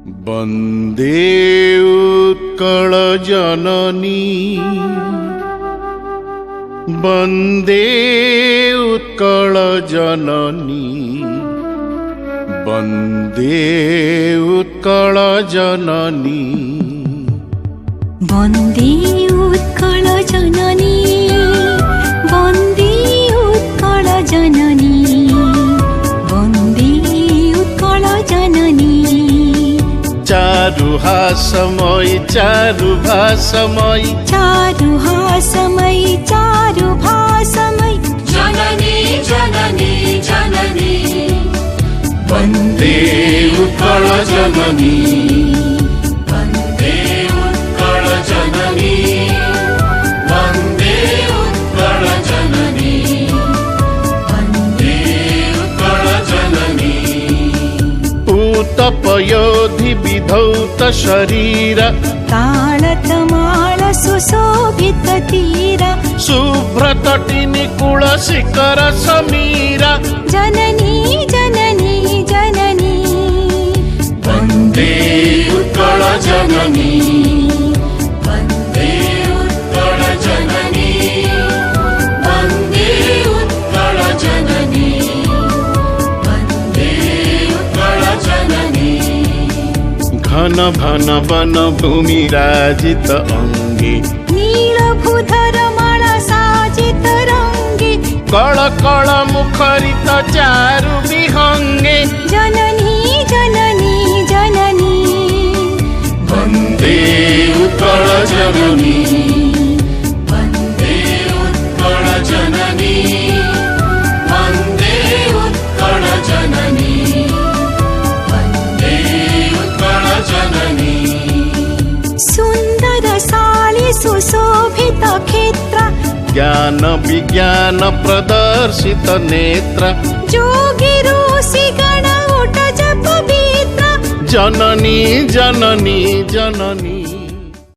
वन्दे उत्कल जननी वन्दे उत्कल जननी वन्दे उत्कल जननी वन्दे उत्कल जननी वन्दे उत्कल जननी वन्दे उत्कल जननी चारुहासमयी चारुभासमयी चारुहासमयी चारुभासमयी जननी जननी जननी वन्दे उत्कल जननी वन्दे उत्कल जननी वन्दे उत्कल जननी वन्दे उत्कल जननी पूतपयोधि विधौत शरीर ताळतमाळ सुशोभित तीर शुभ्रतटिनि कुलशिखर समीरा जननी जननी जननी वन्दे उत्कल जननी वन्दे उत्कल जननी वन्दे उत्कल जननी वन्दे उत्कल जननी घन घन वन भूमि राजित अंगे नीलभूधर माला साजित रंगे कळ कळ मुखरित चारु विहंगे जननी जननी जननी वन्दे उत्कल जननी वन्दे उत्कल जननी वन्दे उत्कल जननी वन्दे उत्कल जननी सुन्दर साली सुशोभित क्षेत्र ज्ञान विज्ञान प्रदर्शित नेत्र जोगी ऋषि गण उठ जप पवित्र जननी जननी जननी